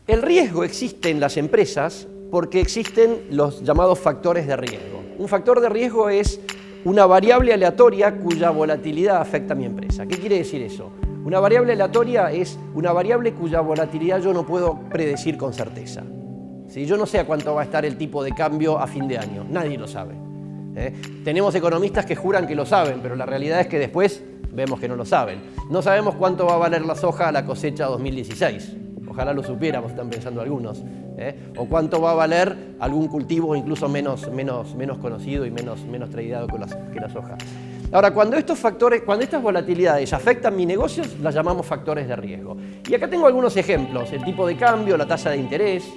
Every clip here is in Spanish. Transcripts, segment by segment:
El riesgo existe en las empresas porque existen los llamados factores de riesgo. Un factor de riesgo es una variable aleatoria cuya volatilidad afecta a mi empresa. ¿Qué quiere decir eso? Una variable aleatoria es una variable cuya volatilidad yo no puedo predecir con certeza. ¿Sí? Yo no sé a cuánto va a estar el tipo de cambio a fin de año, nadie lo sabe. Tenemos economistas que juran que lo saben, pero la realidad es que después vemos que no lo saben. No sabemos cuánto va a valer la soja a la cosecha 2016. Ojalá lo supiéramos, están pensando algunos. O cuánto va a valer algún cultivo incluso menos conocido y menos tradeado que la soja. Ahora, cuando estas volatilidades afectan mi negocio, las llamamos factores de riesgo. Y acá tengo algunos ejemplos: el tipo de cambio, la tasa de interés,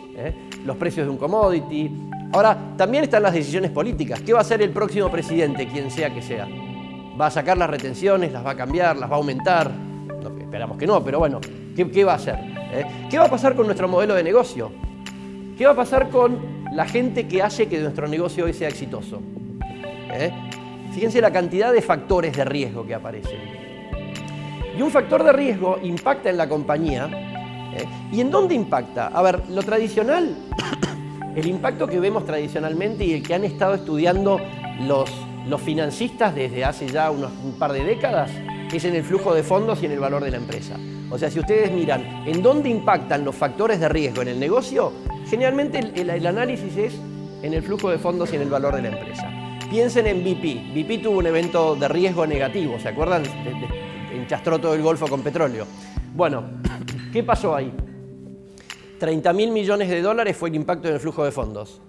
los precios de un commodity. Ahora, también están las decisiones políticas. ¿Qué va a hacer el próximo presidente, quien sea que sea? ¿Va a sacar las retenciones? ¿Las va a cambiar? ¿Las va a aumentar? No, esperamos que no, pero bueno, ¿qué va a hacer? ¿Qué va a pasar con nuestro modelo de negocio? ¿Qué va a pasar con la gente que hace que nuestro negocio hoy sea exitoso? Fíjense la cantidad de factores de riesgo que aparecen. Y un factor de riesgo impacta en la compañía. ¿Y en dónde impacta? A ver, lo tradicional, el impacto que vemos tradicionalmente y el que han estado estudiando los financistas desde hace ya un par de décadas, es en el flujo de fondos y en el valor de la empresa. O sea, si ustedes miran en dónde impactan los factores de riesgo en el negocio, generalmente el análisis es en el flujo de fondos y en el valor de la empresa. Piensen en BP. BP tuvo un evento de riesgo negativo, ¿se acuerdan? Enchastró todo el Golfo con petróleo. Bueno, ¿qué pasó ahí? 30.000 millones de dólares fue el impacto en el flujo de fondos.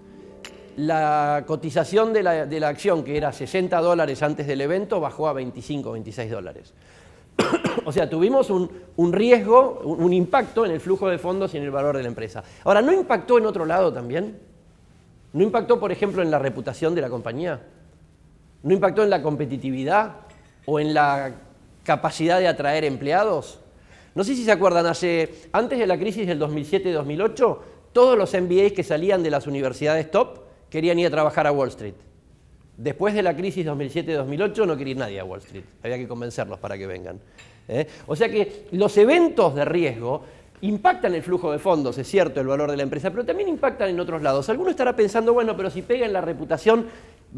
La cotización de la acción, que era 60 dólares antes del evento, bajó a 25, 26 dólares. O sea, tuvimos un riesgo, un impacto en el flujo de fondos y en el valor de la empresa. Ahora, ¿no impactó en otro lado también? ¿No impactó, por ejemplo, en la reputación de la compañía? ¿No impactó en la competitividad o en la capacidad de atraer empleados? No sé si se acuerdan, antes de la crisis del 2007-2008, todos los MBAs que salían de las universidades top querían ir a trabajar a Wall Street. Después de la crisis 2007-2008 no quería ir nadie a Wall Street, había que convencerlos para que vengan. O sea que los eventos de riesgo impactan el flujo de fondos, es cierto, el valor de la empresa, pero también impactan en otros lados. Alguno estará pensando, bueno, pero si pega en la reputación,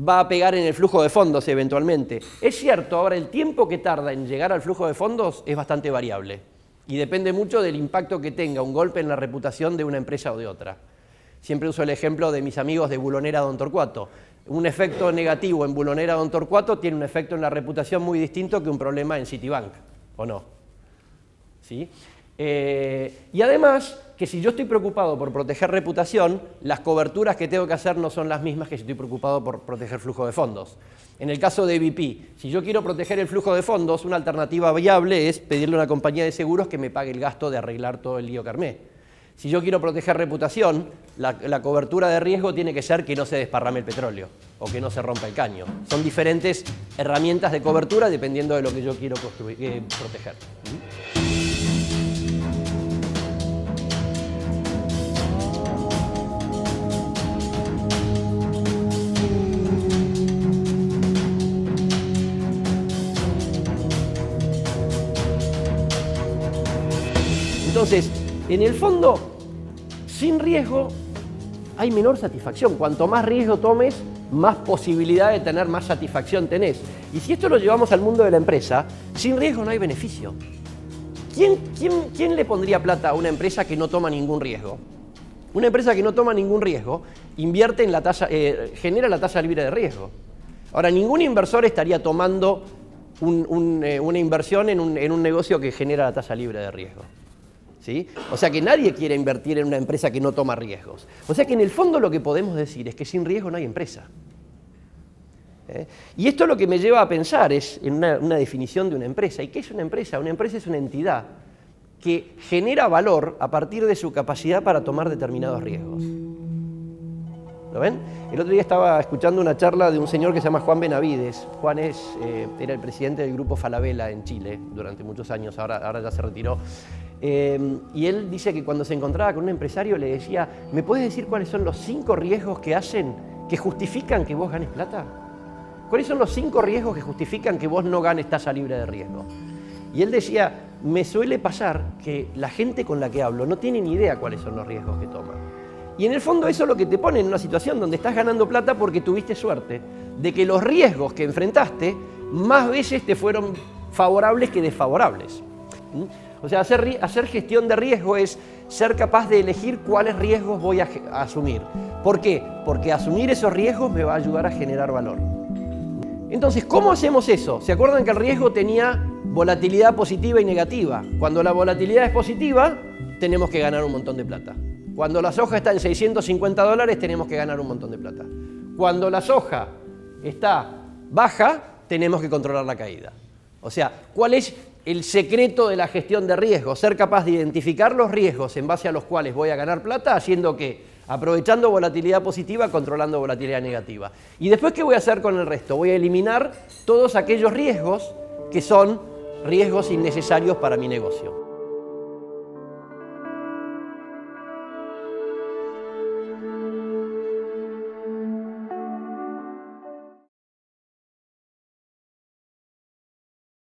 va a pegar en el flujo de fondos eventualmente. Es cierto, ahora el tiempo que tarda en llegar al flujo de fondos es bastante variable y depende mucho del impacto que tenga un golpe en la reputación de una empresa o de otra. Siempre uso el ejemplo de mis amigos de Bulonera Don Torcuato. Un efecto negativo en Bulonera Don Torcuato tiene un efecto en la reputación muy distinto que un problema en Citibank, ¿o no? ¿Sí? Y además, que si yo estoy preocupado por proteger reputación, las coberturas que tengo que hacer no son las mismas que si estoy preocupado por proteger flujo de fondos. En el caso de BP, si yo quiero proteger el flujo de fondos, una alternativa viable es pedirle a una compañía de seguros que me pague el gasto de arreglar todo el lío que armé. Si yo quiero proteger reputación, la cobertura de riesgo tiene que ser que no se desparrame el petróleo o que no se rompa el caño. Son diferentes herramientas de cobertura dependiendo de lo que yo quiero proteger. Entonces, en el fondo, sin riesgo hay menor satisfacción. Cuanto más riesgo tomes, más posibilidad de tener más satisfacción tenés. Y si esto lo llevamos al mundo de la empresa, sin riesgo no hay beneficio. ¿Quién le pondría plata a una empresa que no toma ningún riesgo? Una empresa que no toma ningún riesgo invierte en la tasa, genera la tasa libre de riesgo. Ahora, ningún inversor estaría tomando una inversión en un negocio que genera la tasa libre de riesgo. ¿Sí? O sea que nadie quiere invertir en una empresa que no toma riesgos. O sea que en el fondo lo que podemos decir es que sin riesgo no hay empresa. Y esto lo que me lleva a pensar es en una definición de una empresa. ¿Y qué es una empresa? Una empresa es una entidad que genera valor a partir de su capacidad para tomar determinados riesgos. ¿Lo ven? El otro día estaba escuchando una charla de un señor que se llama Juan Benavides. Juan era el presidente del grupo Falabella en Chile durante muchos años, ahora ya se retiró. Y él dice que cuando se encontraba con un empresario le decía, ¿me puedes decir cuáles son los 5 riesgos que justifican que vos ganes plata? ¿Cuáles son los 5 riesgos que justifican que vos no ganes tasa libre de riesgo? Y él decía, me suele pasar que la gente con la que hablo no tiene ni idea cuáles son los riesgos que toman. Y en el fondo eso es lo que te pone en una situación donde estás ganando plata porque tuviste suerte de que los riesgos que enfrentaste más veces te fueron favorables que desfavorables. O sea, hacer gestión de riesgo es ser capaz de elegir cuáles riesgos voy a asumir. ¿Por qué? Porque asumir esos riesgos me va a ayudar a generar valor. Entonces, ¿cómo hacemos eso? ¿Se acuerdan que el riesgo tenía volatilidad positiva y negativa? Cuando la volatilidad es positiva, tenemos que ganar un montón de plata. Cuando la soja está en $650, tenemos que ganar un montón de plata. Cuando la soja está baja, tenemos que controlar la caída. O sea, ¿cuál es el secreto de la gestión de riesgos? Ser capaz de identificar los riesgos en base a los cuales voy a ganar plata, haciendo que, aprovechando volatilidad positiva, controlando volatilidad negativa. Y después, ¿qué voy a hacer con el resto? Voy a eliminar todos aquellos riesgos que son riesgos innecesarios para mi negocio.